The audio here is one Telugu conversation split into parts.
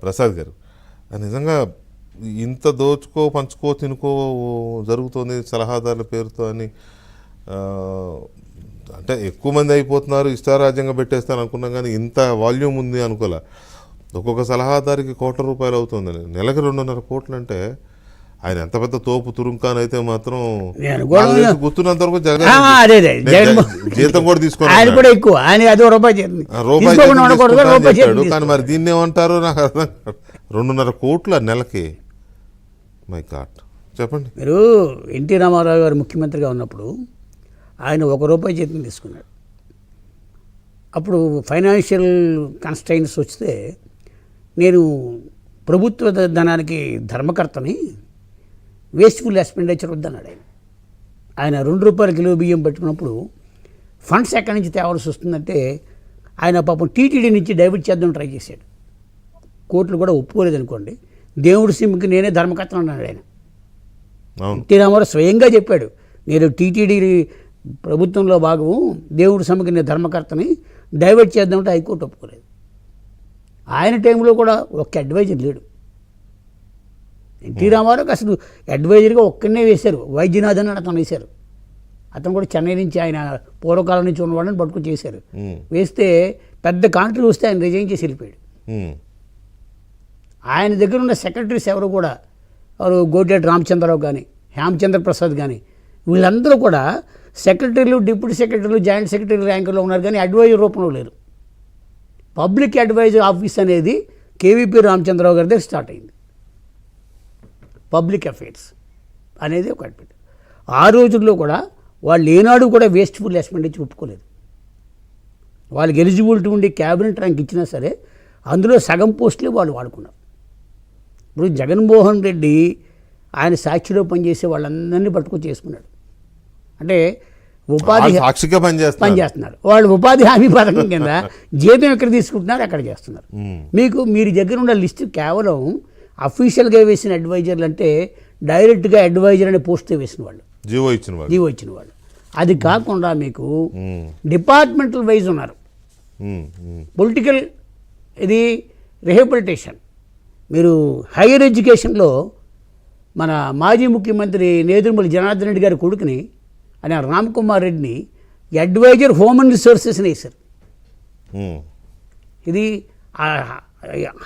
ప్రసాద్ గారు నిజంగా ఇంత దోచుకో పంచుకో తినుకో జరుగుతుంది సలహాదారుల పేరుతో అని అంటే ఎక్కువ మంది అయిపోతున్నారు ఇష్టారాజ్యంగా పెట్టేస్తారు అనుకున్నాం కానీ ఇంత వాల్యూమ్ ఉంది అనుకోలే. ఒక్కొక్క సలహాదారికి ₹1,00,00,000 అవుతుందని నెలకి 2.5 కోట్లు అంటే ఆయన ఎంత పెద్ద తోపు తురుంకానైతే మాత్రం గుర్తున్నంత వరకు జీతం కూడా తీసుకోవాలి కానీ మరి దీన్ని ఏమంటారు నాకు అర్థం 2.5 కోట్ల నెలకి. మై గాడ్ చెప్పండి. మీరు ఎన్టీ రామారావు గారు ముఖ్యమంత్రిగా ఉన్నప్పుడు ఆయన ₹1 జీతం తీసుకున్నాడు. అప్పుడు ఫైనాన్షియల్ కన్స్ట్రైన్స్ వస్తే నేను ప్రభుత్వ ధనానికి ధర్మకర్తని వేస్ట్ఫుల్ ఎక్స్పెండిచర్ వద్దన్నాడు ఆయన. ఆయన ₹2 కిలో బియ్యం పెట్టుకున్నప్పుడు ఫండ్స్ ఎక్కడి నుంచి తేవాల్సి వస్తుందంటే ఆయన పాపం టీటీడీ నుంచి డైవర్ట్ చేద్దాం ట్రై చేశాడు. కోర్టులు కూడా ఒప్పుకోలేదు అనుకోండి. దేవుడి సిమ్కి నేనే ధర్మకర్తను అన్నాడు ఆయన. ఎన్టీ రామారావు స్వయంగా చెప్పాడు, నేను టీటీడీ ప్రభుత్వంలో భాగము దేవుడి సమ్మెకి నేను ధర్మకర్తని డైవర్ట్ చేద్దామంటే హైకోర్టు ఒప్పుకోలేదు. ఆయన టైంలో కూడా ఒక్క అడ్వైజర్ లేడు. ఎన్టీ రామారావుకి అసలు అడ్వైజర్గా ఒక్కడనే వేశారు, వైద్యనాథన్ అని అతను వేశారు. అతను కూడా చెన్నై నుంచి ఆయన పూర్వకాలం నుంచి ఉన్నవాళ్ళని పట్టుకుని చేశారు. వేస్తే పెద్ద కాంట్రీ వస్తే ఆయన రిజైన్ చేసి వెళ్ళిపోయాడు. ఆయన దగ్గర ఉన్న సెక్రటరీస్ ఎవరు కూడా గోటేటి రామచంద్రరావు కానీ హేమచంద్ర ప్రసాద్ కానీ వీళ్ళందరూ కూడా సెక్రటరీలు డిప్యూటీ సెక్రటరీలు జాయింట్ సెక్రటరీ ర్యాంకులో ఉన్నారు కానీ అడ్వైజర్ రూపంలో లేరు. పబ్లిక్ అడ్వైజర్ ఆఫీస్ అనేది కేవీపీ రామచంద్రరావు గారి దగ్గర స్టార్ట్ అయింది. పబ్లిక్ అఫైర్స్ అనేది ఒకటి పెట్టారు. ఆ రోజుల్లో కూడా వాళ్ళు ఏనాడు కూడా వేస్ట్ఫుల్ ఎక్స్పెండిచర్ ఒప్పుకోలేదు. వాళ్ళకి ఎలిజిబిలిటీ ఉండి క్యాబినెట్ ర్యాంక్ ఇచ్చినా సరే అందులో సగం పోస్టులే వాళ్ళు వాడుకున్నారు. ఇప్పుడు జగన్మోహన్ రెడ్డి ఆయన సాక్షిలో పనిచేసే వాళ్ళందరినీ పట్టుకొని చేసుకున్నాడు. అంటే ఉపాధి పనిచేస్తున్నారు. వాళ్ళు ఉపాధి హామీ పథకం కింద జీతం ఎక్కడ తీసుకుంటున్నారు అక్కడ చేస్తున్నారు. మీరు దగ్గర ఉన్న లిస్టు కేవలం అఫీషియల్గా వేసిన అడ్వైజర్లు అంటే డైరెక్ట్గా అడ్వైజర్ అనే పోస్టే వేసిన వాళ్ళు, జీవో ఇచ్చిన వాళ్ళు. అది కాకుండా మీకు డిపార్ట్మెంటల్ వైజ్ ఉన్నారు. పొలిటికల్ ఇది రిహాబిలిటేషన్. మీరు హైయర్ ఎడ్యుకేషన్లో మన మాజీ ముఖ్యమంత్రి నేదురుమల్లి జనార్దన్ రెడ్డి గారి కొడుకుని ఆయన రామ్కుమార్ రెడ్డిని అడ్వైజర్ హ్యూమన్ రిసోర్సెస్ని వేశారు. ఇది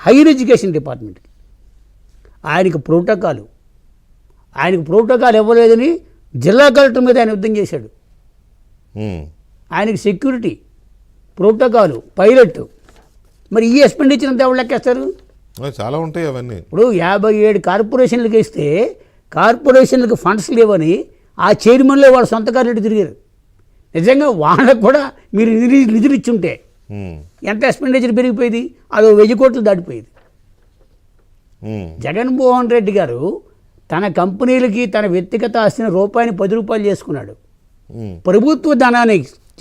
హైయర్ ఎడ్యుకేషన్ డిపార్ట్మెంట్కి. ఆయనకు ప్రోటోకాల్ ఇవ్వలేదని జిల్లా కలెక్టర్ మీద ఆయన యుద్ధం చేశాడు. ఆయనకి సెక్యూరిటీ, ప్రోటోకాలు, పైలట్. మరి ఈ ఎక్స్పెండిచర్ అంతా ఎవరు లెక్కేస్తారు? చాలా ఉంటాయి అవన్నీ. ఇప్పుడు 57 కార్పొరేషన్లకు ఇస్తే కార్పొరేషన్లకు ఫండ్స్ లేవని ఆ చైర్మన్లో వాళ్ళ సొంత కార్లు తిరిగారు. నిజంగా వాళ్ళకు కూడా మీరు నిధులు ఇచ్చుంటే ఎంత ఎక్స్పెండిచర్ పెరిగిపోయేది? అది 1000 కోట్లు దాటిపోయేది. జగన్మోహన్ రెడ్డి గారు తన కంపెనీలకి తన వ్యక్తిగత ఆస్తిని ₹10 చేసుకున్నాడు. ప్రభుత్వ ధనాన్ని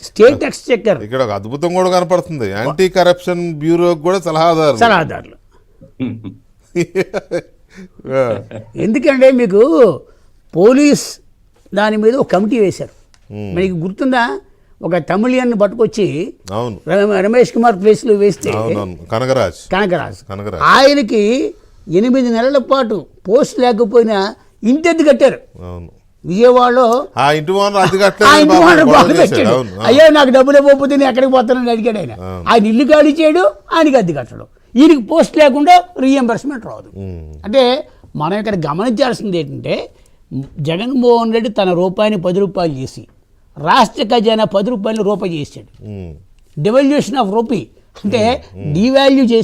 స్టేట్ ఎక్స్చెక్కర్. ఇక్కడ ఒక అద్భుతం కూడా కనపడుతుంది. యాంటీ కరప్షన్ బ్యూరో కూడా సలహాదారులు. ఎందుకంటే మీకు పోలీస్ దాని మీద ఒక కమిటీ వేశారు. మీకు గుర్తుందా? ఒక తమిళియన్ని పట్టుకొచ్చి రమేష్ కుమార్ ప్లేస్లో వేస్తే కనకరాజ్ ఆయనకి 8 నెలల పాటు పోస్ట్ లేకపోయినా ఇంటి కట్టారు. విజయవాడలో అయ్యో నాకు డబ్బులు ఇవ్వకపోతే నేను ఎక్కడికి పోతానని అడిగాడు ఆయన. ఆయన ఇల్లు ఖాళీ చేయడు, ఆయనకి అద్దె కట్టడం. ఈయనకి పోస్ట్ లేకుండా రీఎంబర్స్మెంట్ రాదు. అంటే మనం ఇక్కడ గమనించాల్సింది ఏంటంటే జగన్మోహన్ రెడ్డి తన ₹10 చేసి రాష్ట్ర ఖజానా ₹10 రూపాయి చేశాడు. డివాల్యూషన్ ఆఫ్ రూపీ అంటే డివాల్యూ చేసి